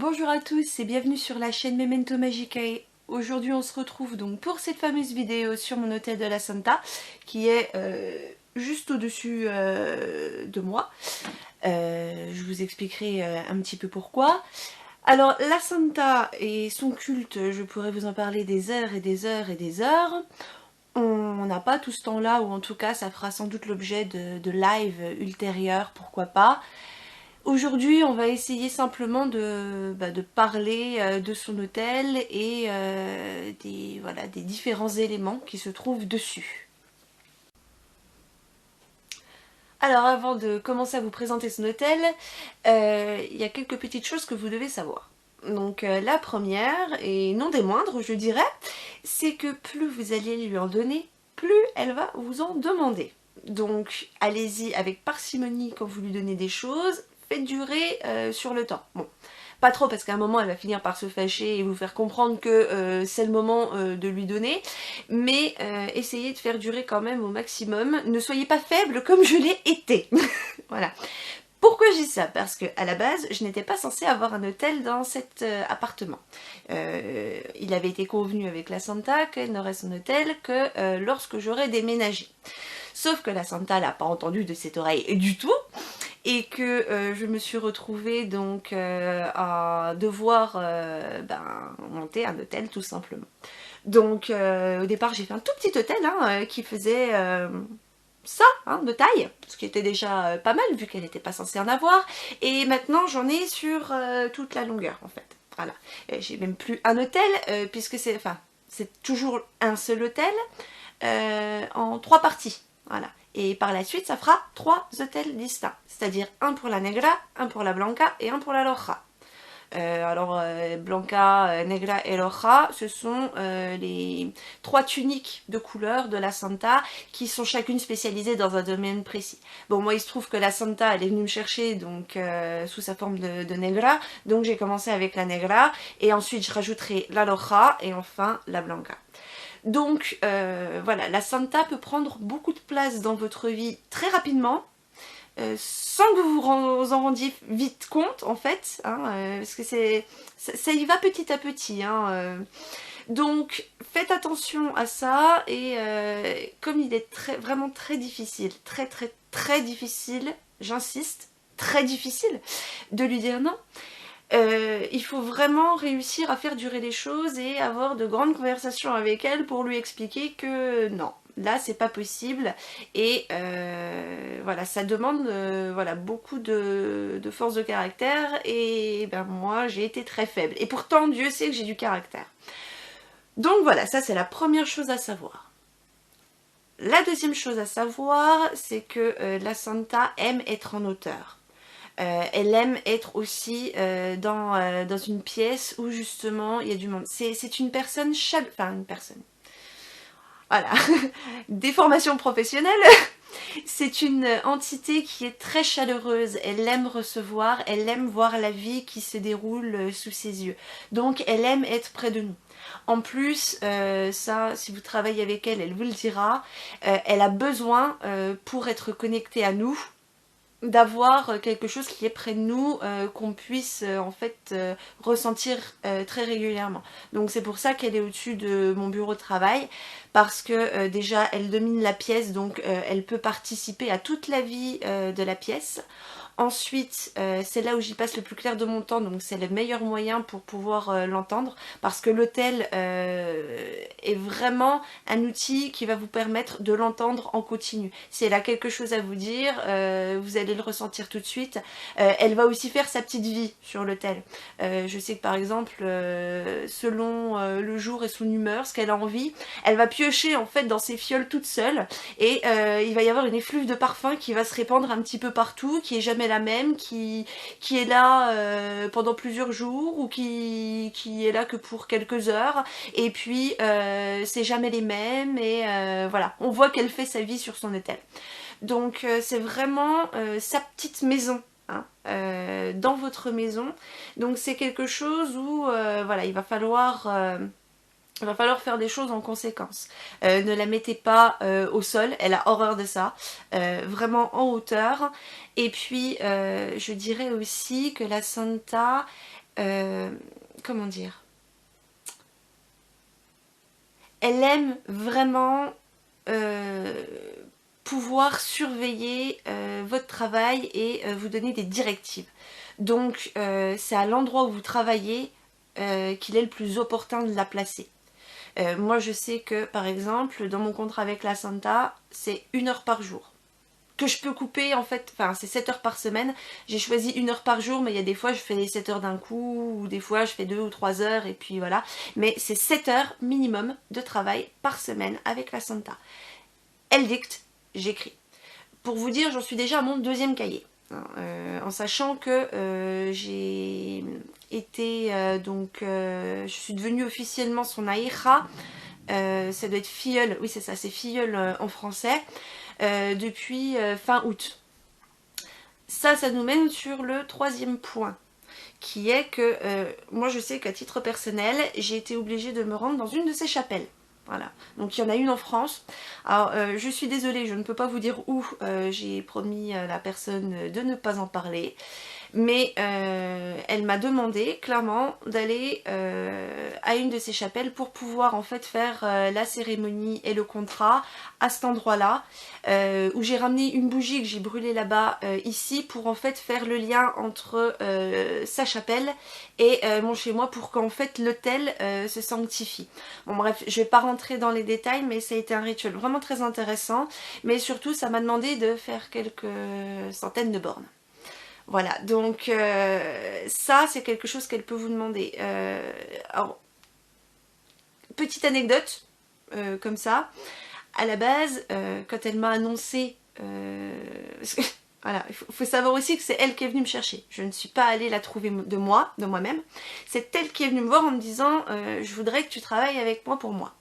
Bonjour à tous et bienvenue sur la chaîne Memento Magicae. Aujourd'hui on se retrouve donc pour cette fameuse vidéo sur mon hôtel de la Santa qui est juste au-dessus de moi. Je vous expliquerai un petit peu pourquoi. Alors la Santa et son culte, je pourrais vous en parler des heures et des heures et des heures. On n'a pas tout ce temps-là, ou en tout cas ça fera sans doute l'objet de live ultérieurs, pourquoi pas. Aujourd'hui, on va essayer simplement de parler de son hôtel et des différents éléments qui se trouvent dessus. Alors avant de commencer à vous présenter son hôtel, il y a quelques petites choses que vous devez savoir. Donc la première, et non des moindres je dirais, c'est que plus vous allez lui en donner, plus elle va vous en demander. Donc allez-y avec parcimonie quand vous lui donnez des choses, faites durer sur le temps. Bon, pas trop parce qu'à un moment elle va finir par se fâcher et vous faire comprendre que c'est le moment de lui donner, mais essayez de faire durer quand même au maximum. Ne soyez pas faible comme je l'ai été. Voilà. Pourquoi je dis ça? Parce que à la base, je n'étais pas censée avoir un hôtel dans cet appartement. Il avait été convenu avec la Santa qu'elle n'aurait son hôtel que lorsque j'aurais déménagé. Sauf que la Santa n'a pas entendu de cette oreille du tout, et que je me suis retrouvée donc à devoir monter un hôtel tout simplement. Donc au départ j'ai fait un tout petit hôtel qui faisait ça, de taille, ce qui était déjà pas mal vu qu'elle n'était pas censée en avoir, et maintenant j'en ai sur toute la longueur en fait. Voilà, j'ai même plus un hôtel puisque c'est toujours un seul hôtel en 3 parties. Voilà. Et par la suite, ça fera 3 hôtels distincts. C'est-à-dire un pour la Negra, un pour la Blanca et un pour la Roja. Blanca, Negra et Roja, ce sont les 3 tuniques de couleur de la Santa qui sont chacune spécialisées dans un domaine précis. Bon, moi il se trouve que la Santa elle est venue me chercher donc sous sa forme de Negra, donc j'ai commencé avec la Negra et ensuite je rajouterai la Roja et enfin la Blanca. Donc voilà, la Santa peut prendre beaucoup de place dans votre vie très rapidement, sans que vous vous en rendiez vite compte en fait, parce que ça y va petit à petit. Donc faites attention à ça, et comme il est vraiment très difficile, très difficile, j'insiste, très difficile de lui dire non. Il faut vraiment réussir à faire durer les choses et avoir de grandes conversations avec elle pour lui expliquer que non, là c'est pas possible, et voilà, ça demande beaucoup de force de caractère, et ben moi j'ai été très faible, et pourtant Dieu sait que j'ai du caractère. Donc voilà, ça c'est la première chose à savoir. La deuxième chose à savoir, c'est que la Santa aime être en hauteur. Elle aime être aussi dans une pièce où justement il y a du monde. C'est une personne voilà, déformation professionnelle. C'est une entité qui est très chaleureuse, elle aime recevoir, elle aime voir la vie qui se déroule sous ses yeux. Donc elle aime être près de nous. En plus, ça, si vous travaillez avec elle, elle vous le dira, elle a besoin, pour être connectée à nous, d'avoir quelque chose qui est près de nous, qu'on puisse en fait ressentir très régulièrement. Donc c'est pour ça qu'elle est au-dessus de mon bureau de travail, parce que déjà elle domine la pièce, donc elle peut participer à toute la vie de la pièce. Ensuite, c'est là où j'y passe le plus clair de mon temps, donc c'est le meilleur moyen pour pouvoir l'entendre, parce que l'hôtel est vraiment un outil qui va vous permettre de l'entendre en continu. Si elle a quelque chose à vous dire, vous allez le ressentir tout de suite. Elle va aussi faire sa petite vie sur l'hôtel. Je sais que par exemple, selon le jour et son humeur, ce qu'elle a envie, elle va piocher en fait dans ses fioles toute seule, et il va y avoir une effluve de parfum qui va se répandre un petit peu partout, qui est jamais la même, qui est là pendant plusieurs jours, ou qui est là que pour quelques heures, et puis c'est jamais les mêmes, et voilà, on voit qu'elle fait sa vie sur son hôtel. Donc c'est vraiment sa petite maison, dans votre maison. Donc c'est quelque chose où voilà, il va falloir faire des choses en conséquence. Ne la mettez pas au sol, elle a horreur de ça. Vraiment en hauteur. Et puis, je dirais aussi que la Santa, comment dire, elle aime vraiment pouvoir surveiller votre travail et vous donner des directives. Donc c'est à l'endroit où vous travaillez qu'il est le plus opportun de la placer. Moi je sais que par exemple dans mon contrat avec la Santa, c'est 1 heure par jour. Que je peux couper en fait, enfin c'est 7 heures par semaine, j'ai choisi 1 heure par jour, mais il y a des fois je fais les 7 heures d'un coup, ou des fois je fais 2 ou 3 heures, et puis voilà. Mais c'est 7 heures minimum de travail par semaine avec la Santa. Elle dicte, j'écris. Pour vous dire, j'en suis déjà à mon 2e cahier. En sachant que j'ai été je suis devenue officiellement son aïcha, ça doit être filleule, oui c'est ça, c'est filleule en français, depuis fin août. Ça nous mène sur le 3e point, qui est que moi je sais qu'à titre personnel, j'ai été obligée de me rendre dans une de ces chapelles. Voilà, donc il y en a une en France. Alors je suis désolée, je ne peux pas vous dire où, j'ai promis à la personne de ne pas en parler. Mais elle m'a demandé clairement d'aller à une de ces chapelles pour pouvoir en fait faire la cérémonie et le contrat à cet endroit-là, où j'ai ramené une bougie que j'ai brûlée là-bas ici pour en fait faire le lien entre sa chapelle et mon chez-moi pour qu'en fait l'hôtel se sanctifie. Bon bref, je vais pas rentrer dans les détails, mais ça a été un rituel vraiment très intéressant, mais surtout ça m'a demandé de faire quelques centaines de bornes. Voilà, donc ça c'est quelque chose qu'elle peut vous demander. Alors, petite anecdote, comme ça, à la base, quand elle m'a annoncé, parce que, voilà, il faut savoir aussi que c'est elle qui est venue me chercher. Je ne suis pas allée la trouver de moi-même. C'est elle qui est venue me voir en me disant je voudrais que tu travailles avec moi pour moi.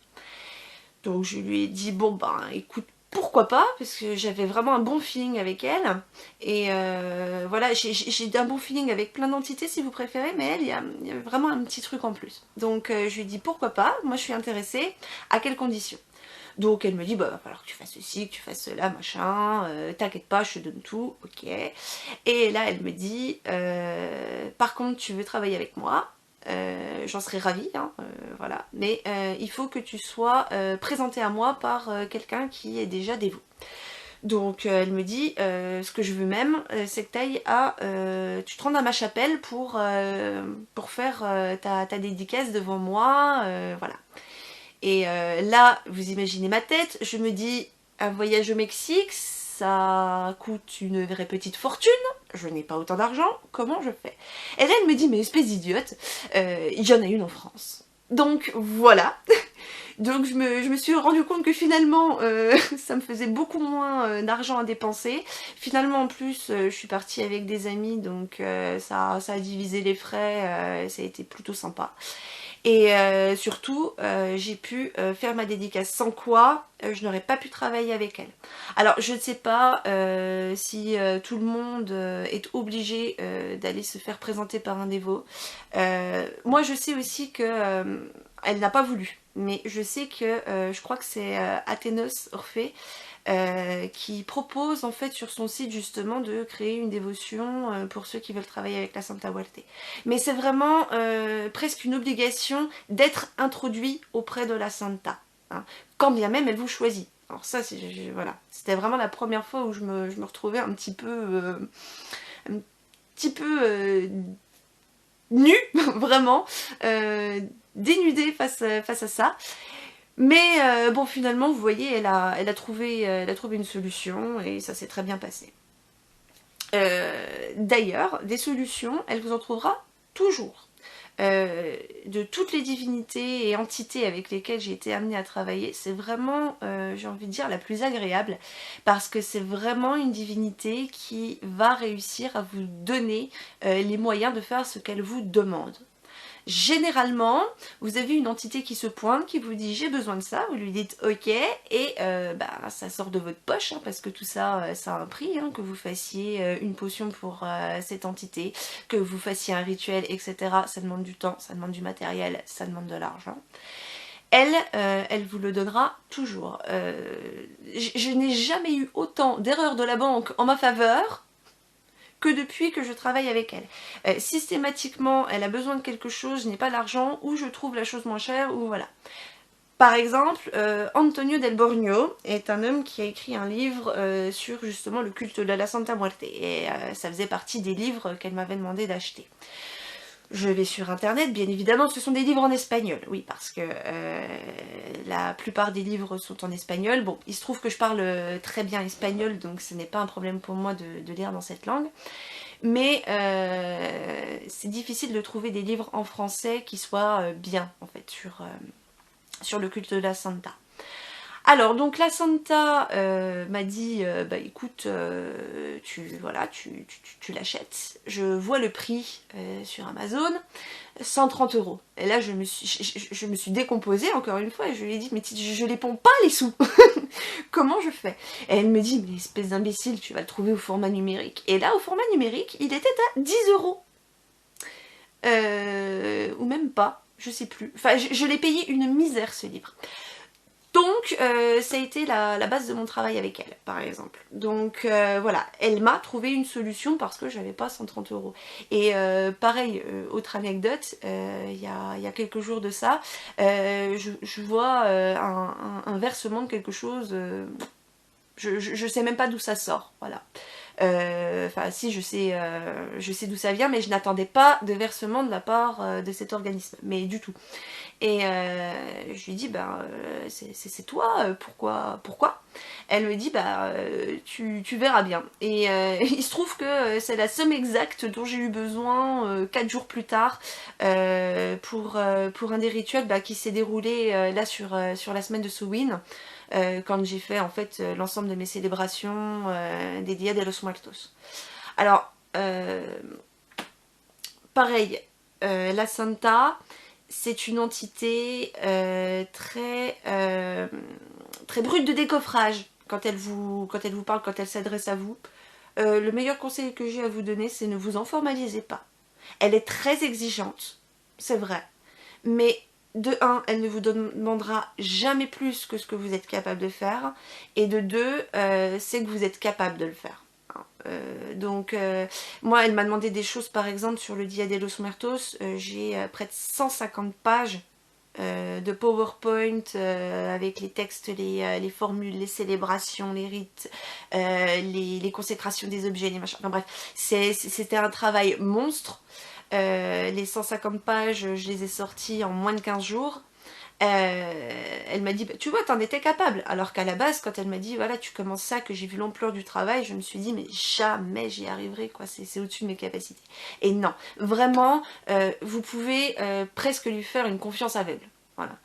Donc je lui ai dit bon ben écoute, pourquoi pas, parce que j'avais vraiment un bon feeling avec elle. Et voilà, j'ai un bon feeling avec plein d'entités si vous préférez, mais elle, il y avait vraiment un petit truc en plus. Donc je lui ai dit pourquoi pas, moi je suis intéressée, à quelles conditions. Donc elle me dit bah va falloir que tu fasses ceci, que tu fasses cela, machin, t'inquiète pas, je te donne tout, ok. Et là elle me dit par contre tu veux travailler avec moi, j'en serais ravie, hein, voilà. Mais il faut que tu sois présenté à moi par quelqu'un qui est déjà dévot. Donc elle me dit, ce que je veux même, c'est que tu te rendes à ma chapelle pour faire ta dédicace devant moi, voilà. Et là, vous imaginez ma tête, je me dis, un voyage au Mexique, ça coûte une vraie petite fortune, je n'ai pas autant d'argent, comment je fais? Et là, elle me dit, mais espèce d'idiote, il y en a une en France. Donc voilà, donc je me suis rendu compte que finalement ça me faisait beaucoup moins d'argent à dépenser. Finalement en plus je suis partie avec des amis, donc ça a divisé les frais, ça a été plutôt sympa. Et surtout, j'ai pu faire ma dédicace, sans quoi je n'aurais pas pu travailler avec elle. Alors je ne sais pas si tout le monde est obligé d'aller se faire présenter par un dévot. Moi je sais aussi que elle n'a pas voulu, mais je sais que je crois que c'est Athénos Orphée qui propose en fait sur son site justement de créer une dévotion pour ceux qui veulent travailler avec la Santa Muerte. Mais c'est vraiment presque une obligation d'être introduit auprès de la Santa, hein, quand bien même elle vous choisit. Alors ça, voilà, c'était vraiment la première fois où je me retrouvais un petit peu nue, vraiment, dénudée face à ça. Mais bon, finalement, vous voyez, elle a trouvé une solution et ça s'est très bien passé. D'ailleurs, des solutions, elle vous en trouvera toujours. De toutes les divinités et entités avec lesquelles j'ai été amenée à travailler, c'est vraiment, j'ai envie de dire, la plus agréable, parce que c'est vraiment une divinité qui va réussir à vous donner les moyens de faire ce qu'elle vous demande. Généralement, vous avez une entité qui se pointe, qui vous dit j'ai besoin de ça, vous lui dites ok, et ça sort de votre poche, hein, parce que tout ça, ça a un prix, hein, que vous fassiez une potion pour cette entité, que vous fassiez un rituel, etc. Ça demande du temps, ça demande du matériel, ça demande de l'argent. Elle vous le donnera toujours. Je n'ai jamais eu autant d'erreurs de la banque en ma faveur que depuis que je travaille avec elle. Systématiquement, elle a besoin de quelque chose, je n'ai pas l'argent, ou je trouve la chose moins chère, ou voilà. Par exemple, Antonio del Borgno est un homme qui a écrit un livre sur justement le culte de la Santa Muerte, et ça faisait partie des livres qu'elle m'avait demandé d'acheter. Je vais sur internet, bien évidemment, ce sont des livres en espagnol, oui, parce que la plupart des livres sont en espagnol. Bon, il se trouve que je parle très bien espagnol, donc ce n'est pas un problème pour moi de lire dans cette langue. Mais c'est difficile de trouver des livres en français qui soient bien, en fait, sur le culte de la Santa. Alors, donc la Santa m'a dit, bah écoute, tu l'achètes. Je vois le prix sur Amazon, 130 €. Et là, je me suis décomposée encore une fois et je lui ai dit, mais je les pompe pas les sous. Comment je fais? Et elle me dit, mais espèce d'imbécile, tu vas le trouver au format numérique. Et là, au format numérique, il était à 10 €. Ou même pas, je sais plus. Enfin, je l'ai payé une misère ce livre. Donc, ça a été la base de mon travail avec elle, par exemple. Donc, voilà, elle m'a trouvé une solution parce que j'avais pas 130 €. Et pareil, autre anecdote, il y a quelques jours de ça, je vois un versement de quelque chose, je sais même pas d'où ça sort, voilà. Enfin, si, je sais d'où ça vient, mais je n'attendais pas de versement de la part de cet organisme, mais du tout. Et je lui dis, bah, c'est toi, pourquoi? Elle me dit, bah, tu verras bien. Et il se trouve que c'est la somme exacte dont j'ai eu besoin 4 jours plus tard pour un des rituels qui s'est déroulé là sur la semaine de Samhain, quand j'ai fait en fait l'ensemble de mes célébrations des Dia de los Muertos. Alors, pareil, la Santa, c'est une entité très brute de décoffrage quand elle vous parle, quand elle s'adresse à vous. Le meilleur conseil que j'ai à vous donner, c'est ne vous en formalisez pas. Elle est très exigeante, c'est vrai, mais de un, elle ne vous demandera jamais plus que ce que vous êtes capable de faire, et de deux, c'est que vous êtes capable de le faire. Donc moi elle m'a demandé des choses, par exemple sur le Dia de los Muertos, j'ai près de 150 pages de PowerPoint avec les textes, les formules, les célébrations, les rites, les consécrations des objets, les machins, enfin bref, c'était un travail monstre. Les 150 pages, je les ai sorties en moins de 15 jours. Elle m'a dit, bah, tu vois, t'en étais capable. Alors qu'à la base, quand elle m'a dit, voilà, tu commences ça, que j'ai vu l'ampleur du travail, je me suis dit, mais jamais j'y arriverai, quoi, c'est au-dessus de mes capacités. Et non, vraiment, vous pouvez presque lui faire une confiance aveugle. Voilà.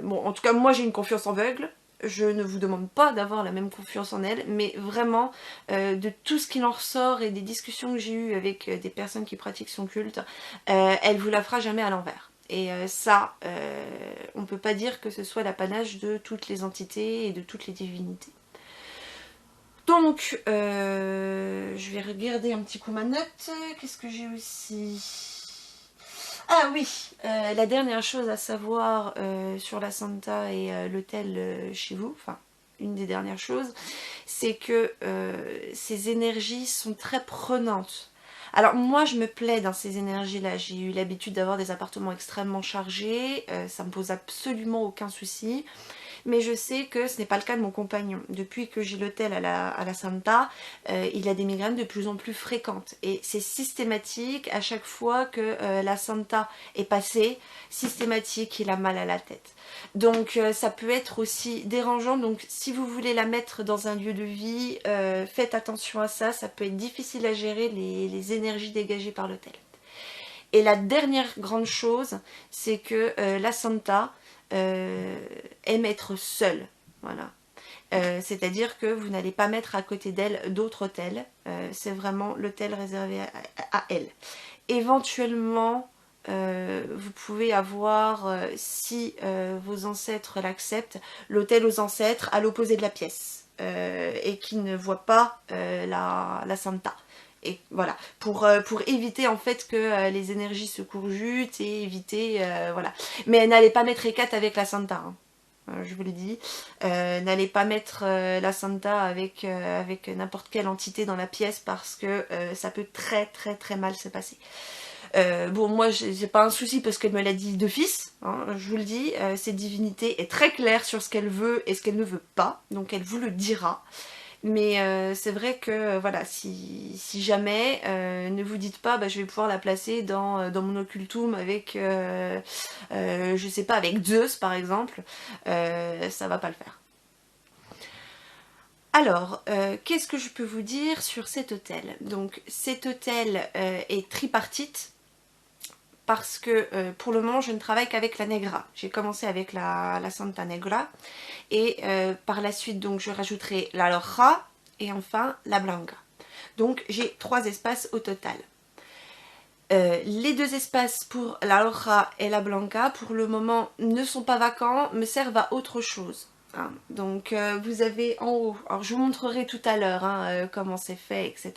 Bon, en tout cas, moi j'ai une confiance aveugle. Je ne vous demande pas d'avoir la même confiance en elle, mais vraiment, de tout ce qu'il en ressort et des discussions que j'ai eues avec des personnes qui pratiquent son culte, elle vous la fera jamais à l'envers. Et ça, on ne peut pas dire que ce soit l'apanage de toutes les entités et de toutes les divinités. Donc, je vais regarder un petit coup ma note. Qu'est-ce que j'ai aussi? Ah oui, la dernière chose à savoir sur la Santa et l'hôtel chez vous, enfin, une des dernières choses, c'est que ces énergies sont très prenantes. Alors moi je me plais dans ces énergies-là, j'ai eu l'habitude d'avoir des appartements extrêmement chargés, ça me pose absolument aucun souci, mais je sais que ce n'est pas le cas de mon compagnon. Depuis que j'ai l'hôtel à la Santa, il a des migraines de plus en plus fréquentes, et c'est systématique, à chaque fois que la Santa est passée, systématique, il a mal à la tête. Donc ça peut être aussi dérangeant, donc si vous voulez la mettre dans un lieu de vie, faites attention à ça, ça peut être difficile à gérer les énergies dégagées par l'hôtel. Et la dernière grande chose, c'est que la Santa aime être seule, voilà. C'est-à-dire que vous n'allez pas mettre à côté d'elle d'autres hôtels, c'est vraiment l'hôtel réservé à elle. Éventuellement, vous pouvez avoir, si vos ancêtres l'acceptent, l'hôtel aux ancêtres à l'opposé de la pièce, et qui ne voit pas la Santa. Et voilà, pour éviter en fait que les énergies se courjutent et éviter, voilà. Mais n'allez pas mettre Hécate avec la Santa, hein. je vous le dis. N'allez pas mettre la Santa avec n'importe quelle entité dans la pièce parce que ça peut très très très mal se passer. Bon, moi j'ai pas un souci parce qu'elle me l'a dit d'office, hein, je vous le dis, cette divinité est très claire sur ce qu'elle veut et ce qu'elle ne veut pas, donc elle vous le dira. Mais c'est vrai que voilà, si jamais, ne vous dites pas bah, je vais pouvoir la placer dans mon occultum avec, je sais pas, avec Zeus par exemple, ça va pas le faire. Alors, qu'est-ce que je peux vous dire sur cet hôtel? Donc cet hôtel est tripartite parce que pour le moment je ne travaille qu'avec la Negra. J'ai commencé avec la Santa Negra et par la suite donc je rajouterai la Loja et enfin la Blanca. Donc j'ai 3 espaces au total. Les 2 espaces pour la Loja et la Blanca pour le moment ne sont pas vacants, me servent à autre chose. Hein. Donc vous avez en haut, alors je vous montrerai tout à l'heure hein, comment c'est fait, etc.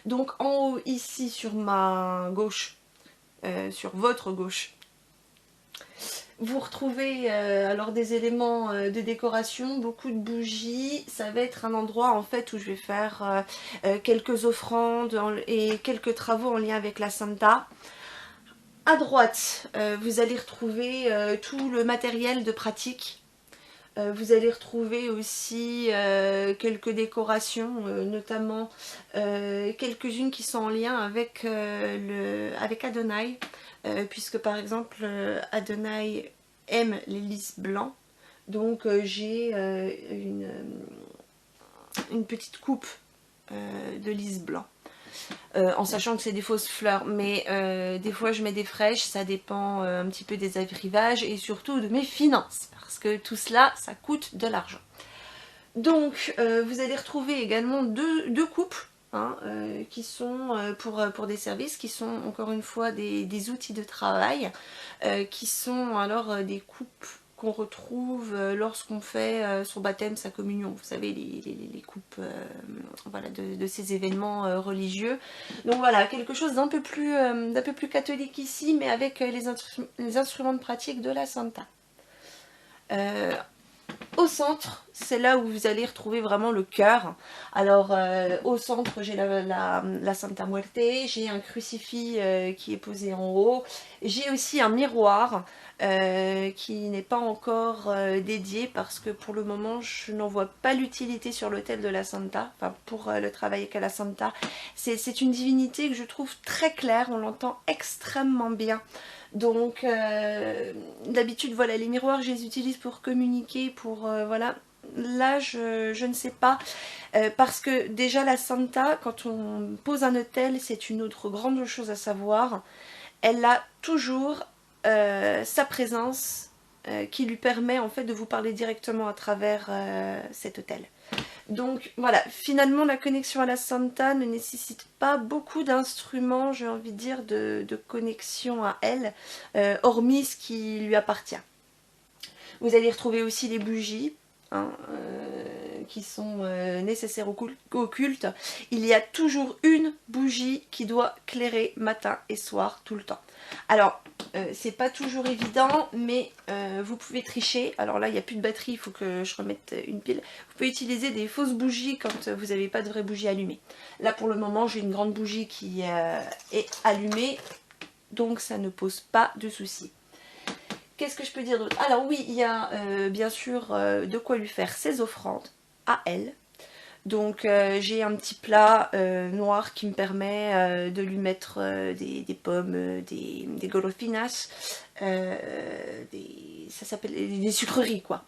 Donc en haut ici sur ma gauche, sur votre gauche, vous retrouvez alors des éléments de décoration, beaucoup de bougies. Ça va être un endroit en fait où je vais faire quelques offrandes et quelques travaux en lien avec la Santa. À droite, vous allez retrouver tout le matériel de pratique. Vous allez retrouver aussi quelques décorations, notamment quelques-unes qui sont en lien avec, avec Adonai, puisque par exemple Adonai aime les lys blancs, donc j'ai une petite coupe de lys blanc. En sachant que c'est des fausses fleurs, mais des fois je mets des fraîches, ça dépend un petit peu des arrivages et surtout de mes finances, parce que tout cela, ça coûte de l'argent. Donc vous allez retrouver également deux coupes, hein, qui sont pour des services, qui sont encore une fois des outils de travail, qui sont alors des coupes qu'on retrouve lorsqu'on fait son baptême, sa communion, vous savez, les coupes voilà, de ces événements religieux. Donc voilà, quelque chose d'un peu plus catholique ici, mais avec les instruments de pratique de la Santa. Au centre, c'est là où vous allez retrouver vraiment le cœur. Alors au centre, j'ai la Santa Muerte, j'ai un crucifix qui est posé en haut, j'ai aussi un miroir qui n'est pas encore dédié parce que pour le moment je n'en vois pas l'utilité sur l'autel de la Santa, enfin pour le travail avec la Santa. C'est une divinité que je trouve très claire, on l'entend extrêmement bien. Donc d'habitude voilà, les miroirs je les utilise pour communiquer, pour voilà. Là je ne sais pas, parce que déjà la Santa, quand on pose un hôtel, c'est une autre grande chose à savoir, elle a toujours sa présence qui lui permet en fait de vous parler directement à travers cet hôtel. Donc voilà, finalement la connexion à la Santa ne nécessite pas beaucoup d'instruments, j'ai envie de dire, de connexion à elle, hormis ce qui lui appartient. Vous allez retrouver aussi les bougies, hein, qui sont nécessaires au culte. Il y a toujours une bougie qui doit clairer matin et soir tout le temps. Alors, c'est pas toujours évident, mais vous pouvez tricher. Alors là, il n'y a plus de batterie, il faut que je remette une pile. Vous pouvez utiliser des fausses bougies quand vous n'avez pas de vraie bougie allumée. Là, pour le moment, j'ai une grande bougie qui est allumée, donc ça ne pose pas de soucis. Qu'est-ce que je peux dire d'autre? Alors oui, il y a bien sûr de quoi lui faire ses offrandes à elle. Donc j'ai un petit plat noir qui me permet de lui mettre des pommes, des golosinas, ça s'appelle des sucreries quoi.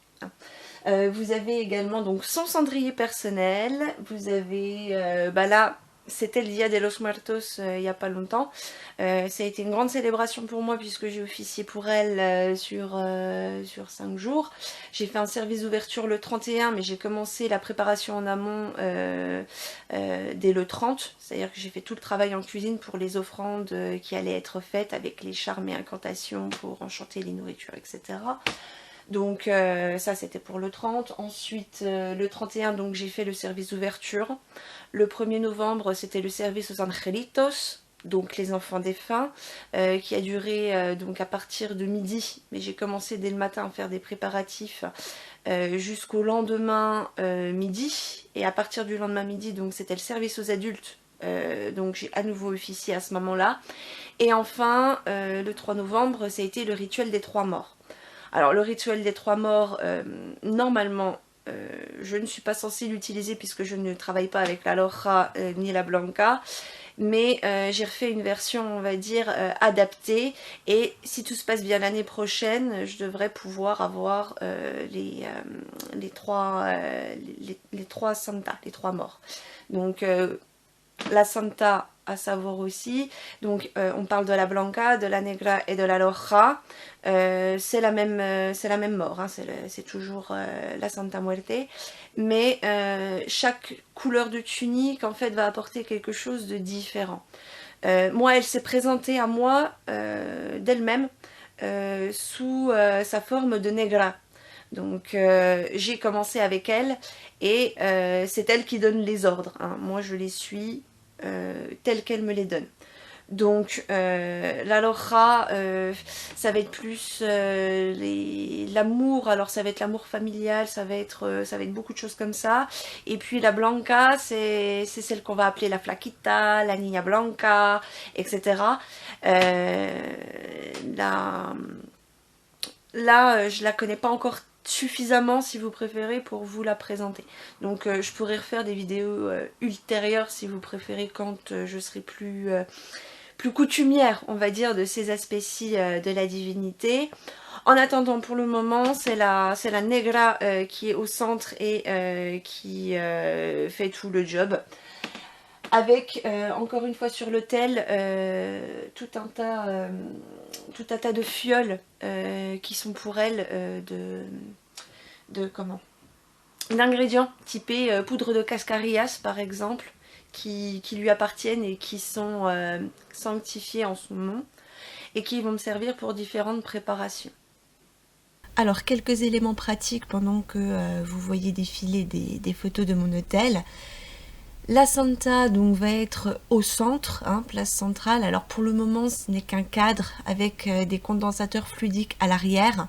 Vous avez également donc son cendrier personnel, vous avez bah là c'était le Dia de los Muertos il n'y a pas longtemps. Ça a été une grande célébration pour moi puisque j'ai officié pour elle sur 5 jours. J'ai fait un service d'ouverture le 31, mais j'ai commencé la préparation en amont dès le 30. C'est-à-dire que j'ai fait tout le travail en cuisine pour les offrandes qui allaient être faites avec les charmes et incantations pour enchanter les nourritures, etc. Donc ça c'était pour le 30. Ensuite le 31 donc j'ai fait le service d'ouverture. Le 1er novembre c'était le service aux Angelitos. donc les enfants défunts, qui a duré donc à partir de midi, mais j'ai commencé dès le matin à faire des préparatifs jusqu'au lendemain midi, et à partir du lendemain midi, donc c'était le service aux adultes, donc j'ai à nouveau officié à ce moment-là, et enfin le 3 novembre, ça a été le rituel des 3 morts. Alors le rituel des 3 morts, normalement, je ne suis pas censée l'utiliser puisque je ne travaille pas avec la Loja ni la Blanca, mais j'ai refait une version, on va dire, adaptée, et si tout se passe bien l'année prochaine, je devrais pouvoir avoir les 3 Santas, les 3 morts. Donc la Santa à savoir aussi, donc on parle de la Blanca, de la Negra et de la Loja, c'est la même mort, hein, c'est toujours la Santa Muerte, mais chaque couleur de tunique en fait va apporter quelque chose de différent. Moi, elle s'est présentée à moi d'elle-même sous sa forme de Negra. Donc j'ai commencé avec elle, et c'est elle qui donne les ordres, hein. Moi je les suis telles qu'elle me les donne. Donc la Loja, ça va être plus l'amour, alors ça va être l'amour familial, ça va être beaucoup de choses comme ça. Et puis la Blanca, c'est celle qu'on va appeler la Flaquita, la Niña Blanca, etc. Là, je la connais pas encore suffisamment, si vous préférez, pour vous la présenter. Donc je pourrais refaire des vidéos ultérieures si vous préférez, quand je serai plus coutumière, on va dire, de ces aspects-ci de la divinité. En attendant, pour le moment, c'est la Negra qui est au centre et qui fait tout le job. Avec, encore une fois sur l'autel, tout un tas de fioles qui sont pour elle d'ingrédients typés poudre de cascarillas par exemple, qui lui appartiennent et qui sont sanctifiés en son nom, et qui vont me servir pour différentes préparations. Alors quelques éléments pratiques pendant que vous voyez défiler des photos de mon hôtel. La Santa donc va être au centre, hein, place centrale. Alors pour le moment ce n'est qu'un cadre avec des condensateurs fluidiques à l'arrière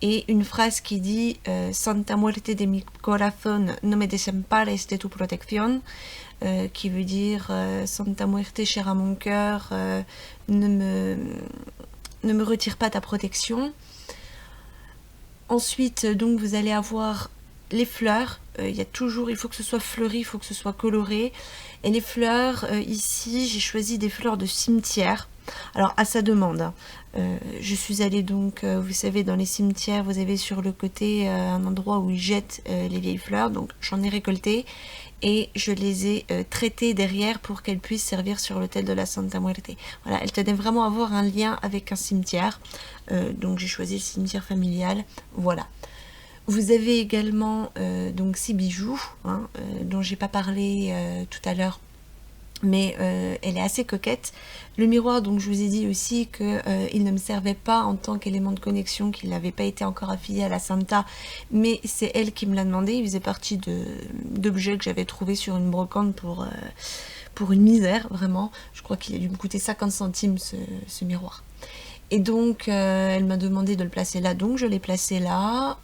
et une phrase qui dit Santa Muerte de mi corazón, no me desampares de tu protección, qui veut dire Santa Muerte, chère à mon cœur, ne me retire pas ta protection. Ensuite donc vous allez avoir les fleurs, il faut que ce soit fleuri, il faut que ce soit coloré. Et les fleurs, ici, j'ai choisi des fleurs de cimetière. Alors, à sa demande, hein. Je suis allée donc, vous savez, dans les cimetières, vous avez sur le côté un endroit où ils jettent les vieilles fleurs. Donc, j'en ai récolté et je les ai traitées derrière pour qu'elles puissent servir sur l'autel de la Santa Muerte. Voilà, elle tenait vraiment à avoir un lien avec un cimetière. Donc, j'ai choisi le cimetière familial. Voilà. Vous avez également donc ces bijoux, hein, dont j'ai pas parlé tout à l'heure, mais elle est assez coquette. Le miroir, donc je vous ai dit aussi qu'il ne me servait pas en tant qu'élément de connexion, qu'il n'avait pas été encore affilié à la Santa, mais c'est elle qui me l'a demandé. Il faisait partie d'objets que j'avais trouvé sur une brocante pour une misère, vraiment. Je crois qu'il a dû me coûter 50 centimes ce miroir. Et donc elle m'a demandé de le placer là, donc je l'ai placé là.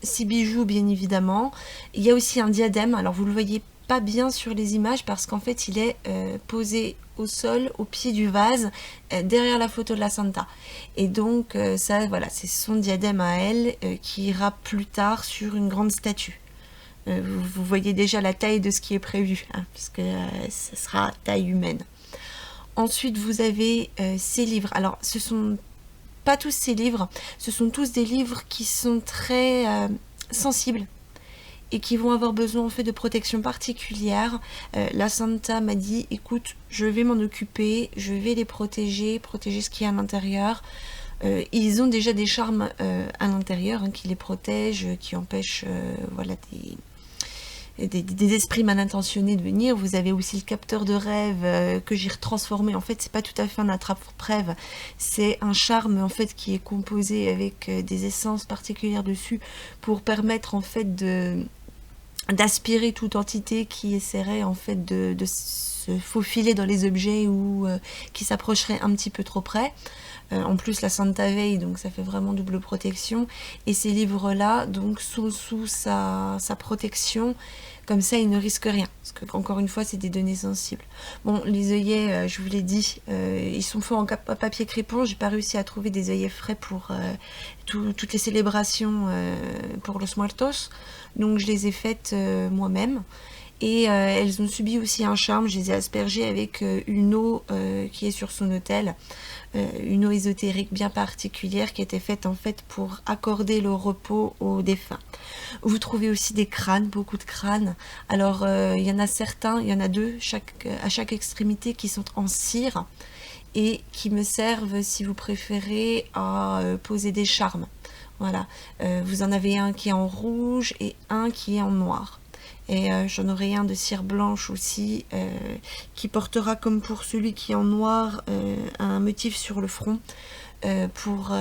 6 bijoux bien évidemment. Il y a aussi un diadème, alors vous le voyez pas bien sur les images parce qu'en fait il est posé au sol, au pied du vase, derrière la photo de la Santa. Et donc ça voilà, c'est son diadème à elle qui ira plus tard sur une grande statue. Vous voyez déjà la taille de ce qui est prévu, hein, puisque ce sera taille humaine. Ensuite vous avez ces livres, alors ce sont pas tous ces livres, ce sont tous des livres qui sont très sensibles et qui vont avoir besoin en fait de protection particulière. La Santa m'a dit écoute, je vais m'en occuper, je vais les protéger ce qu'il y a à l'intérieur. Ils ont déjà des charmes à l'intérieur, hein, qui les protègent, qui empêchent voilà, des esprits mal intentionnés de venir. Vous avez aussi le capteur de rêve que j'ai retransformé. En fait, c'est pas tout à fait un attrape-rêve, c'est un charme en fait qui est composé avec des essences particulières dessus pour permettre en fait d'aspirer toute entité qui essaierait en fait de se faufiler dans les objets ou qui s'approcheraient un petit peu trop près. En plus, la Santa veille, donc ça fait vraiment double protection. Et ces livres-là, donc, sont sous sa protection. Comme ça, ils ne risquent rien. Parce que, encore une fois, c'est des données sensibles. Bon, les œillets, je vous l'ai dit, ils sont faits en papier crépon. J'ai pas réussi à trouver des œillets frais pour toutes les célébrations pour Los Muertos. Donc, je les ai faites moi-même. Et elles ont subi aussi un charme. Je les ai aspergées avec une eau qui est sur son autel. Une eau ésotérique bien particulière qui était faite en fait pour accorder le repos aux défunts. Vous trouvez aussi des crânes, beaucoup de crânes. Alors il y en a certains, il y en a deux à chaque extrémité qui sont en cire et qui me servent, si vous préférez, à poser des charmes. Voilà, vous en avez un qui est en rouge et un qui est en noir. Et j'en aurai un de cire blanche aussi, qui portera comme pour celui qui est en noir, un motif sur le front, pour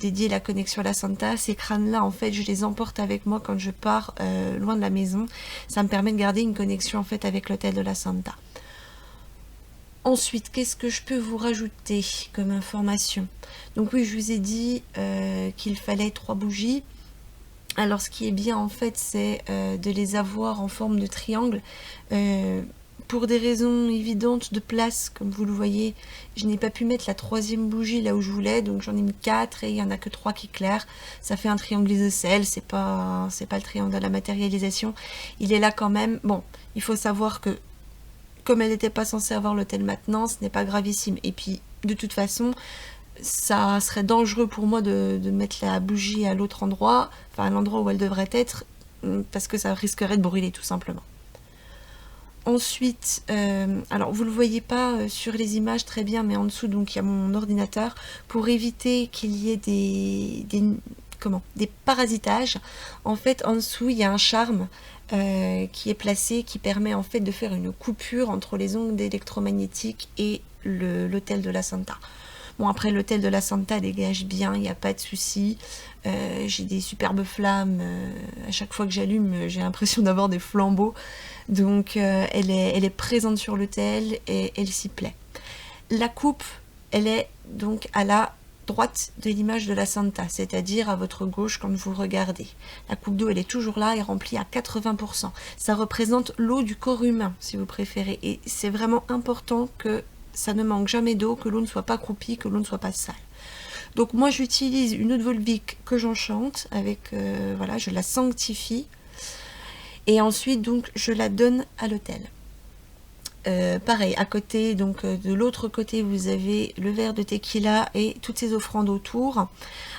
dédier la connexion à la Santa. Ces crânes-là, en fait, je les emporte avec moi quand je pars loin de la maison. Ça me permet de garder une connexion, en fait, avec l'autel de la Santa. Ensuite, qu'est-ce que je peux vous rajouter comme information? Donc oui, je vous ai dit qu'il fallait 3 bougies. Alors ce qui est bien en fait, c'est de les avoir en forme de triangle. Pour des raisons évidentes de place, comme vous le voyez, je n'ai pas pu mettre la 3e bougie là où je voulais, donc j'en ai mis 4 et il n'y en a que 3 qui éclairent. Ça fait un triangle isocèle, c'est pas le triangle de la matérialisation. Il est là quand même. Bon, il faut savoir que comme elle n'était pas censée avoir l'autel maintenant, ce n'est pas gravissime. Et puis de toute façon, ça serait dangereux pour moi de mettre la bougie à l'autre endroit, enfin à l'endroit où elle devrait être, parce que ça risquerait de brûler tout simplement. Ensuite, alors vous ne le voyez pas sur les images très bien, mais en dessous donc il y a mon ordinateur, pour éviter qu'il y ait des parasitages. En fait, en dessous, il y a un charme qui est placé, qui permet en fait de faire une coupure entre les ondes électromagnétiques et l'autel de la Santa. Bon, après, l'autel de la Santa dégage bien, il n'y a pas de souci. J'ai des superbes flammes. À chaque fois que j'allume, j'ai l'impression d'avoir des flambeaux. Donc, elle est présente sur l'autel et elle s'y plaît. La coupe, elle est donc à la droite de l'image de la Santa, c'est-à-dire à votre gauche quand vous regardez. La coupe d'eau, elle est toujours là et remplie à 80%. Ça représente l'eau du corps humain, si vous préférez. Et c'est vraiment important que ça ne manque jamais d'eau, que l'eau ne soit pas croupie, que l'eau ne soit pas sale. Donc moi j'utilise une eau de Volvic que j'enchante avec, voilà, je la sanctifie et ensuite donc je la donne à l'autel. Pareil, à côté, donc de l'autre côté, vous avez le verre de tequila et toutes ces offrandes autour.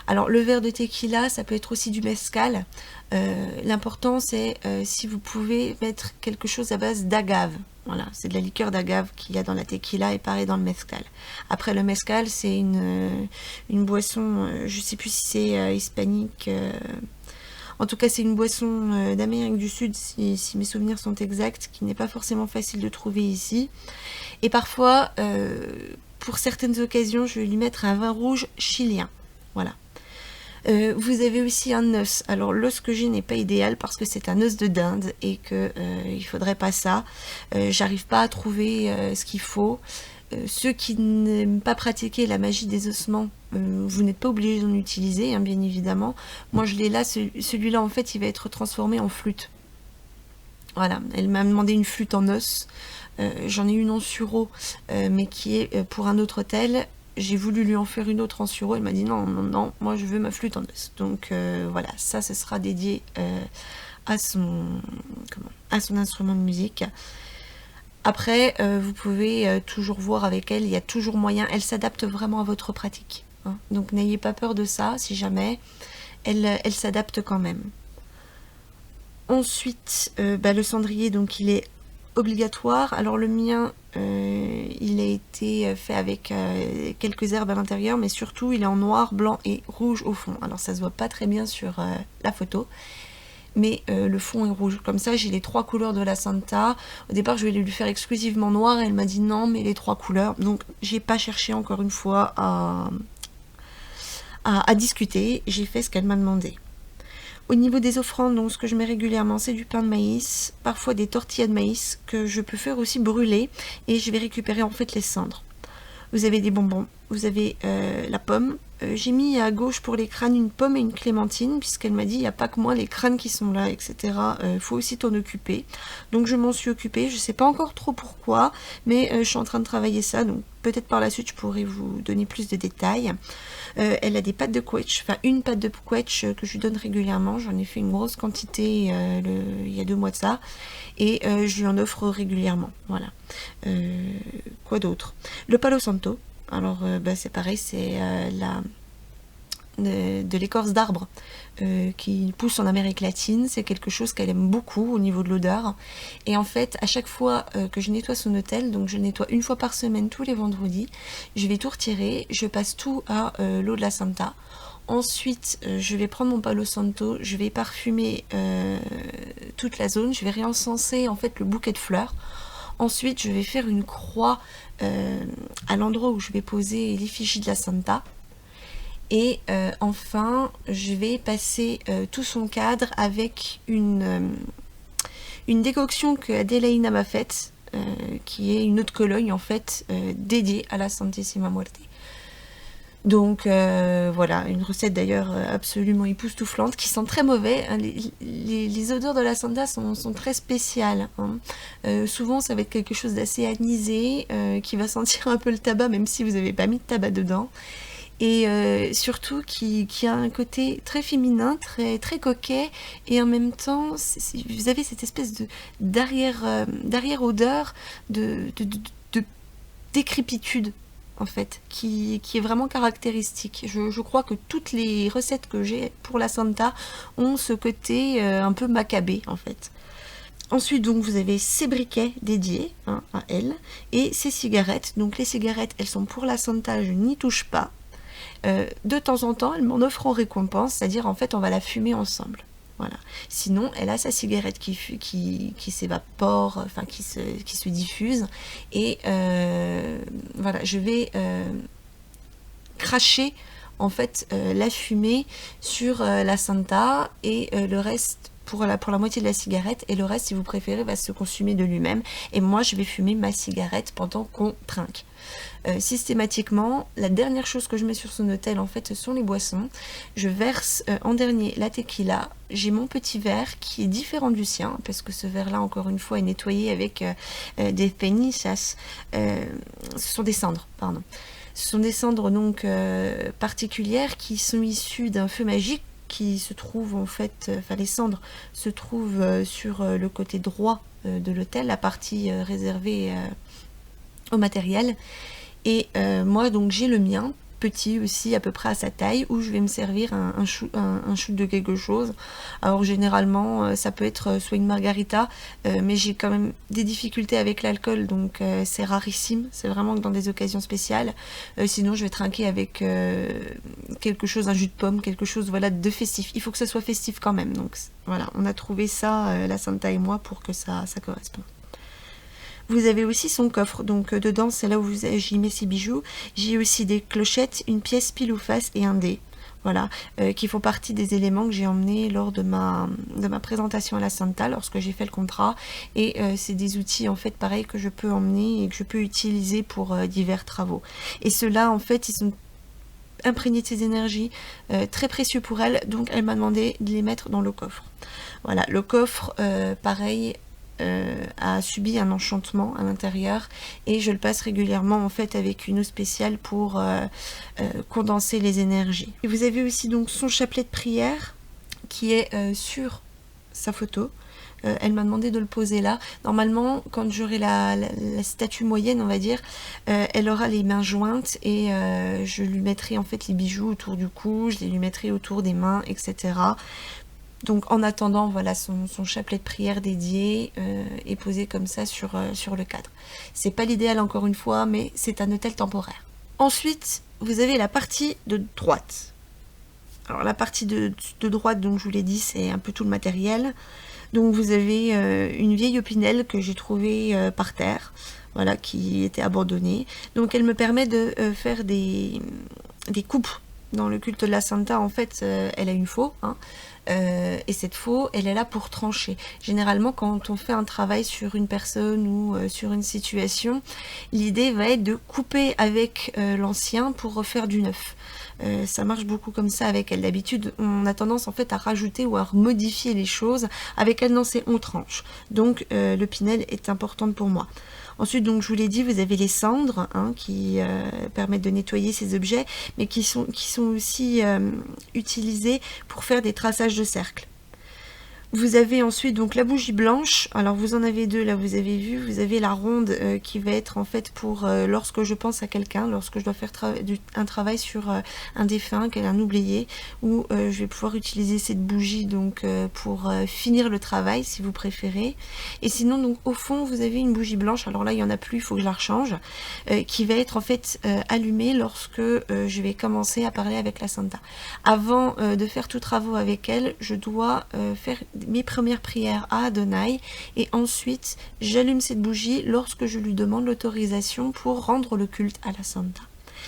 Alors le verre de tequila, ça peut être aussi du mezcal. L'important c'est si vous pouvez mettre quelque chose à base d'agave. Voilà, c'est de la liqueur d'agave qu'il y a dans la tequila et pareil dans le mezcal. Après le mezcal, c'est une boisson, je ne sais plus si c'est hispanique. En tout cas, c'est une boisson d'Amérique du Sud, si mes souvenirs sont exacts, qui n'est pas forcément facile de trouver ici. Et parfois, pour certaines occasions, je vais lui mettre un vin rouge chilien. Voilà. Vous avez aussi un os. Alors l'os que j'ai n'est pas idéal parce que c'est un os de dinde et que il faudrait pas ça. J'arrive pas à trouver ce qu'il faut. Ceux qui n'aiment pas pratiquer la magie des ossements, vous n'êtes pas obligé d'en utiliser, hein, bien évidemment. Moi je l'ai là, celui-là en fait il va être transformé en flûte. Voilà, elle m'a demandé une flûte en os. J'en ai une en sureau, mais qui est pour un autre hôtel. J'ai voulu lui en faire une autre en sureau, elle m'a dit non, non, non, moi je veux ma flûte en os. Donc voilà, ça ce sera dédié à son instrument de musique. Après, vous pouvez toujours voir avec elle, il y a toujours moyen, elle s'adapte vraiment à votre pratique. Hein. Donc n'ayez pas peur de ça, si jamais, elle s'adapte quand même. Ensuite, le cendrier, donc il est obligatoire. Alors le mien, il a été fait avec quelques herbes à l'intérieur, mais surtout il est en noir, blanc et rouge au fond. Alors ça se voit pas très bien sur la photo, mais le fond est rouge. Comme ça, j'ai les 3 couleurs de la Santa. Au départ, je voulais lui faire exclusivement noir, et elle m'a dit non, mais les 3 couleurs. Donc j'ai pas cherché encore une fois à discuter, j'ai fait ce qu'elle m'a demandé. Au niveau des offrandes, donc ce que je mets régulièrement, c'est du pain de maïs, parfois des tortillas de maïs que je peux faire aussi brûler et je vais récupérer en fait les cendres. Vous avez des bonbons, vous avez la pomme. J'ai mis à gauche pour les crânes une pomme et une clémentine, puisqu'elle m'a dit il n'y a pas que moi, les crânes qui sont là, etc. Faut aussi t'en occuper. Donc je m'en suis occupée, je ne sais pas encore trop pourquoi, mais je suis en train de travailler ça, donc peut-être par la suite je pourrai vous donner plus de détails. Elle a des pâtes de quetch, enfin une pâte de quetch que je lui donne régulièrement, j'en ai fait une grosse quantité il y a 2 mois de ça, et je lui en offre régulièrement, voilà. Quoi d'autre? Le Palo Santo, alors c'est pareil, c'est de l'écorce d'arbre qui pousse en Amérique latine. C'est quelque chose qu'elle aime beaucoup au niveau de l'odeur. Et en fait, à chaque fois que je nettoie son hôtel, donc je nettoie une fois par semaine tous les vendredis, je vais tout retirer, je passe tout à l'eau de la Santa. Ensuite, je vais prendre mon Palo Santo, je vais parfumer toute la zone, je vais réencenser en fait le bouquet de fleurs. Ensuite, je vais faire une croix à l'endroit où je vais poser l'effigie de la Santa. Et enfin, je vais passer tout son cadre avec une décoction que Adelaina m'a faite, qui est une eau de Cologne en fait, dédiée à la Santissima Muerte. Donc voilà, une recette d'ailleurs absolument époustouflante, qui sent très mauvais. Hein. Les odeurs de la Santa sont très spéciales. Hein. Souvent ça va être quelque chose d'assez anisé, qui va sentir un peu le tabac, même si vous n'avez pas mis de tabac dedans. Et surtout qui a un côté très féminin, très coquet, et en même temps vous avez cette espèce d'arrière odeur de décrépitude en fait, qui est vraiment caractéristique. Je crois que toutes les recettes que j'ai pour la Santa ont ce côté un peu macabé en fait. Ensuite, donc, vous avez ces briquets dédiés à elle, et ces cigarettes. Donc les cigarettes, elles sont pour la Santa, je n'y touche pas. De temps en temps, elle m'en offre en récompense, c'est-à-dire en fait on va la fumer ensemble. Voilà. Sinon, elle a sa cigarette qui s'évapore, enfin qui se diffuse, et voilà, je vais cracher en fait la fumée sur la Santa, et le reste pour la moitié de la cigarette, et le reste, si vous préférez, va se consumer de lui-même, et moi je vais fumer ma cigarette pendant qu'on trinque. Systématiquement, la dernière chose que je mets sur son hôtel en fait, ce sont les boissons. Je verse en dernier la tequila. J'ai mon petit verre qui est différent du sien, parce que ce verre là, encore une fois, est nettoyé avec des cenizas, ce sont des cendres, pardon. Ce sont des cendres donc particulières qui sont issues d'un feu magique qui se trouve en fait, enfin les cendres se trouvent sur le côté droit de l'hôtel, la partie réservée au matériel. Et moi donc j'ai le mien, petit aussi, à peu près à sa taille, où je vais me servir un shoot de quelque chose. Alors généralement ça peut être soit une margarita, mais j'ai quand même des difficultés avec l'alcool, donc c'est rarissime, c'est vraiment que dans des occasions spéciales. Sinon je vais trinquer avec quelque chose, un jus de pomme, quelque chose voilà de festif. Il faut que ça soit festif quand même, donc voilà, on a trouvé ça, la Santa et moi, pour que ça corresponde. Vous avez aussi son coffre, donc dedans c'est là où j'y mets ses bijoux. J'ai aussi des clochettes, une pièce pile ou face et un dé. Voilà, qui font partie des éléments que j'ai emmenés lors de ma présentation à la Santa, lorsque j'ai fait le contrat. Et c'est des outils en fait pareil que je peux emmener et que je peux utiliser pour divers travaux. Et ceux-là en fait ils sont imprégnés de ces énergies, très précieux pour elle, donc elle m'a demandé de les mettre dans le coffre. Voilà, le coffre pareil, a subi un enchantement à l'intérieur, et je le passe régulièrement en fait avec une eau spéciale pour condenser les énergies. Et vous avez aussi donc son chapelet de prière qui est sur sa photo. Elle m'a demandé de le poser là. Normalement, quand j'aurai la statue moyenne, on va dire, elle aura les mains jointes, et je lui mettrai en fait les bijoux autour du cou, je les lui mettrai autour des mains, etc. Donc en attendant, voilà, son chapelet de prière dédié est posé comme ça sur le cadre. C'est pas l'idéal encore une fois, mais c'est un hôtel temporaire. Ensuite, vous avez la partie de droite. Alors la partie de droite, donc je vous l'ai dit, c'est un peu tout le matériel. Donc vous avez une vieille opinel que j'ai trouvée par terre, voilà, qui était abandonnée. Donc elle me permet de faire des coupes Dans le culte de la Santa, en fait, elle a une faux, hein, et cette faux, elle est là pour trancher. Généralement, quand on fait un travail sur une personne ou sur une situation, l'idée va être de couper avec l'ancien pour refaire du neuf. Ça marche beaucoup comme ça avec elle. D'habitude, on a tendance en fait à rajouter ou à modifier les choses. Avec elle, non, c'est on tranche. Donc, le Pinel est important pour moi. Ensuite, donc, je vous l'ai dit, vous avez les cendres hein, qui permettent de nettoyer ces objets, mais qui sont aussi utilisés pour faire des traçages de cercles. Vous avez ensuite donc la bougie blanche, alors vous en avez deux là, vous avez vu, vous avez la ronde qui va être en fait pour lorsque je pense à quelqu'un, lorsque je dois faire un travail sur un défunt, un oublié, où je vais pouvoir utiliser cette bougie donc pour finir le travail si vous préférez. Et sinon donc au fond vous avez une bougie blanche, alors là il n'y en a plus, il faut que je la rechange, qui va être en fait allumée lorsque je vais commencer à parler avec la Santa. Avant de faire tous travaux avec elle, je dois faire mes premières prières à Adonai et ensuite j'allume cette bougie lorsque je lui demande l'autorisation pour rendre le culte à la Santa.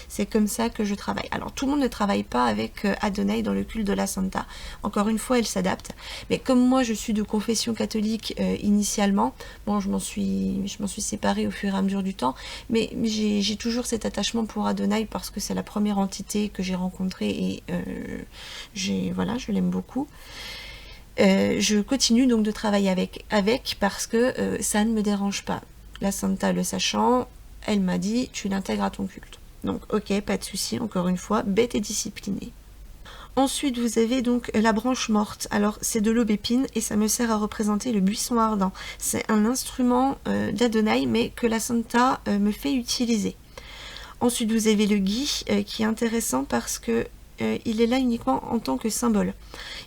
C'est comme ça que je travaille. Alors tout le monde ne travaille pas avec Adonai dans le culte de la Santa. Encore une fois, elle s'adapte. Mais comme moi je suis de confession catholique initialement, bon je m'en suis séparée au fur et à mesure du temps, mais j'ai toujours cet attachement pour Adonai parce que c'est la première entité que j'ai rencontrée et voilà, je l'aime beaucoup. Je continue donc de travailler avec parce que ça ne me dérange pas. La Santa le sachant, elle m'a dit tu l'intègres à ton culte. Donc ok, pas de souci, encore une fois, bête et disciplinée. Ensuite, vous avez donc la branche morte. Alors, c'est de l'aubépine et ça me sert à représenter le buisson ardent. C'est un instrument d'Adonai, mais que la Santa me fait utiliser. Ensuite, vous avez le gui qui est intéressant parce que il est là uniquement en tant que symbole.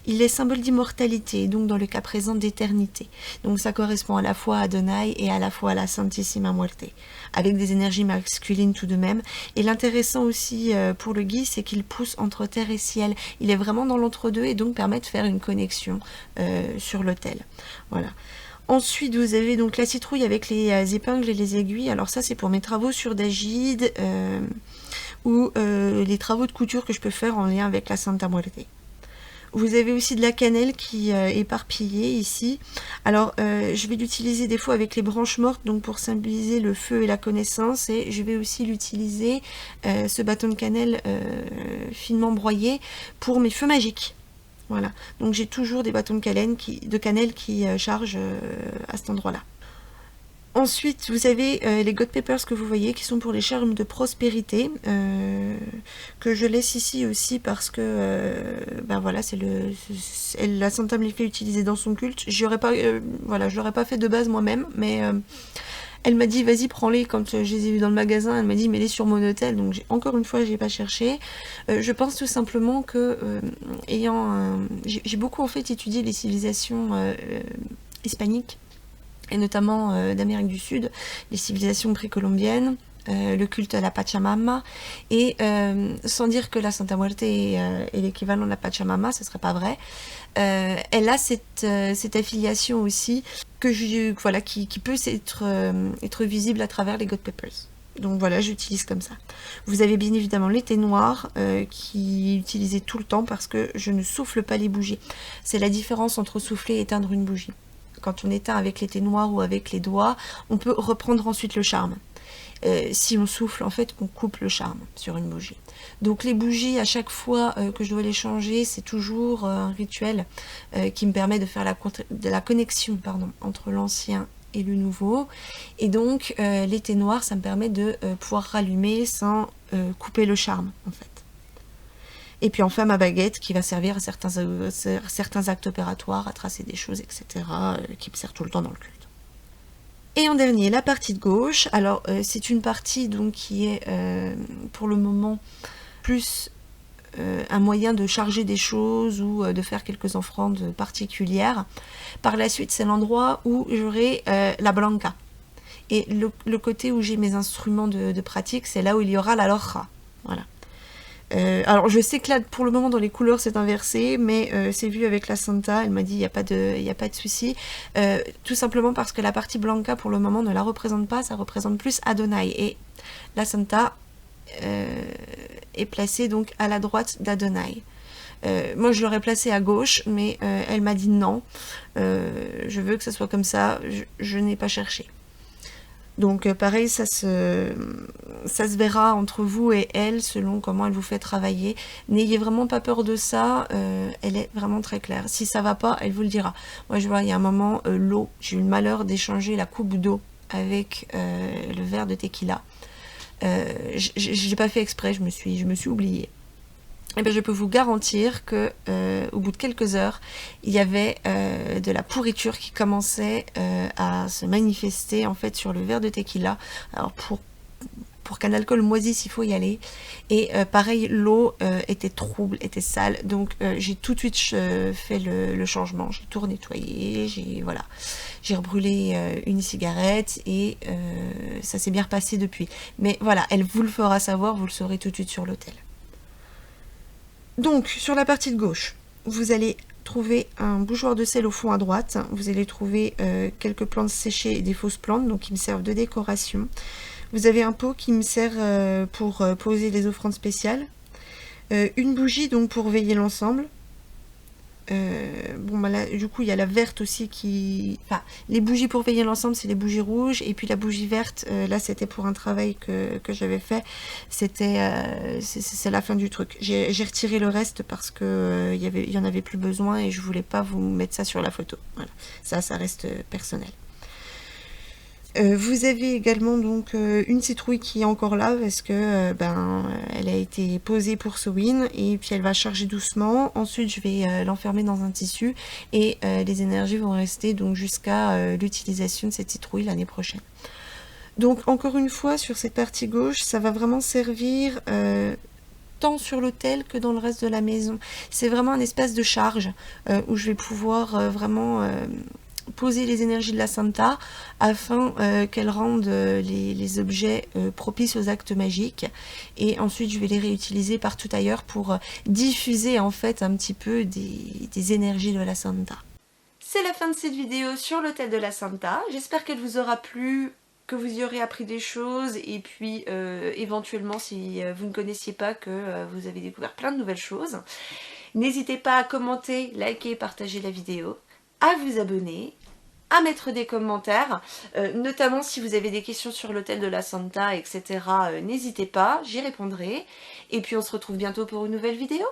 Il est symbole d'immortalité, donc dans le cas présent d'éternité. Donc ça correspond à la fois à Adonai et à la fois à la Santissima Muerte, avec des énergies masculines tout de même. Et l'intéressant aussi pour le gui, c'est qu'il pousse entre terre et ciel. Il est vraiment dans l'entre-deux et donc permet de faire une connexion sur l'autel. Voilà. Ensuite, vous avez donc la citrouille avec les épingles et les aiguilles. Alors ça, c'est pour mes travaux sur Dagide ou les travaux de couture que je peux faire en lien avec la Santa Muerte. Vous avez aussi de la cannelle qui est éparpillée ici. Alors, je vais l'utiliser des fois avec les branches mortes, donc pour symboliser le feu et la connaissance. Et je vais aussi l'utiliser, ce bâton de cannelle finement broyé, pour mes feux magiques. Voilà. Donc, j'ai toujours des bâtons de cannelle qui chargent à cet endroit-là. Ensuite, vous avez les God Peppers que vous voyez, qui sont pour les charmes de prospérité, que je laisse ici aussi parce que, ben voilà, la Santa me les fait utiliser dans son culte. Voilà, je l'aurais pas fait de base moi-même, mais elle m'a dit, vas-y, prends-les. Quand je les ai vus dans le magasin, elle m'a dit, mets-les sur mon hôtel. Donc, encore une fois, j'ai pas cherché. Je pense tout simplement que, j'ai beaucoup en fait étudié les civilisations hispaniques, et notamment d'Amérique du Sud, les civilisations précolombiennes, le culte à la Pachamama, et sans dire que la Santa Muerte est l'équivalent de la Pachamama, ce serait pas vrai. Elle a cette affiliation aussi qui peut être visible à travers les God Peppers. Donc voilà, j'utilise comme ça. Vous avez bien évidemment l'été noir qui est utilisé tout le temps parce que je ne souffle pas les bougies. C'est la différence entre souffler et éteindre une bougie. Quand on éteint avec l'été noir ou avec les doigts, on peut reprendre ensuite le charme. Si on souffle, en fait, on coupe le charme sur une bougie. Donc les bougies, à chaque fois que je dois les changer, c'est toujours un rituel qui me permet de faire la connexion entre l'ancien et le nouveau. Et donc l'été noir, ça me permet de pouvoir rallumer sans couper le charme, en fait. Et puis enfin ma baguette qui va servir à certains actes opératoires, à tracer des choses, etc. Qui me sert tout le temps dans le culte. Et en dernier, la partie de gauche. Alors c'est une partie donc qui est pour le moment plus un moyen de charger des choses ou de faire quelques offrandes particulières. Par la suite, c'est l'endroit où j'aurai la blanca. Et le côté où j'ai mes instruments de pratique, c'est là où il y aura la loja. Voilà. Alors je sais que là pour le moment dans les couleurs c'est inversé, mais c'est vu avec la Santa, elle m'a dit il n'y a pas de souci, tout simplement parce que la partie blanca pour le moment ne la représente pas, ça représente plus Adonai, et la Santa est placé donc à la droite d'Adonai. Moi je l'aurais placé à gauche, mais elle m'a dit non, je veux que ça soit comme ça, je n'ai pas cherché. Donc pareil, ça se verra entre vous et elle, selon comment elle vous fait travailler. N'ayez vraiment pas peur de ça, elle est vraiment très claire. Si ça va pas, elle vous le dira. Moi je vois, il y a un moment, l'eau, j'ai eu le malheur d'échanger la coupe d'eau avec le verre de tequila. Je l'ai pas fait exprès, je me suis oubliée. Eh bien, je peux vous garantir que au bout de quelques heures, il y avait de la pourriture qui commençait à se manifester en fait sur le verre de tequila. Alors pour qu'un alcool moisisse, il faut y aller. Et pareil, l'eau était trouble, était sale. Donc j'ai tout de suite fait le changement. J'ai tout nettoyé, j'ai rebrûlé une cigarette et ça s'est bien repassé depuis. Mais voilà, elle vous le fera savoir, vous le saurez tout de suite sur l'hôtel. Donc, sur la partie de gauche, vous allez trouver un bougeoir de sel au fond à droite. Vous allez trouver quelques plantes séchées et des fausses plantes, donc qui me servent de décoration. Vous avez un pot qui me sert pour poser les offrandes spéciales. Une bougie donc pour veiller l'ensemble. Bon bah là du coup il y a la verte aussi qui... Enfin les bougies pour veiller l'ensemble c'est les bougies rouges et puis la bougie verte là c'était pour un travail que j'avais fait, c'était c'est la fin du truc. J'ai retiré le reste parce que il y en avait plus besoin et je voulais pas vous mettre ça sur la photo. Voilà, ça reste personnel. Vous avez également donc une citrouille qui est encore là parce que elle a été posée pour Sowin et puis elle va charger doucement. Ensuite je vais l'enfermer dans un tissu et les énergies vont rester donc jusqu'à l'utilisation de cette citrouille l'année prochaine. Donc encore une fois sur cette partie gauche ça va vraiment servir tant sur l'hôtel que dans le reste de la maison. C'est vraiment un espace de charge où je vais pouvoir vraiment poser les énergies de la Santa afin qu'elle rende les objets propices aux actes magiques et ensuite je vais les réutiliser partout ailleurs pour diffuser en fait un petit peu des énergies de la Santa. C'est la fin de cette vidéo sur l'hôtel de la Santa. J'espère qu'elle vous aura plu, que vous y aurez appris des choses et puis éventuellement si vous ne connaissiez pas que vous avez découvert plein de nouvelles choses. N'hésitez pas à commenter, liker et partager la vidéo, à vous abonner, à mettre des commentaires, notamment si vous avez des questions sur l'hôtel de la Santa, etc. N'hésitez pas, j'y répondrai. Et puis on se retrouve bientôt pour une nouvelle vidéo.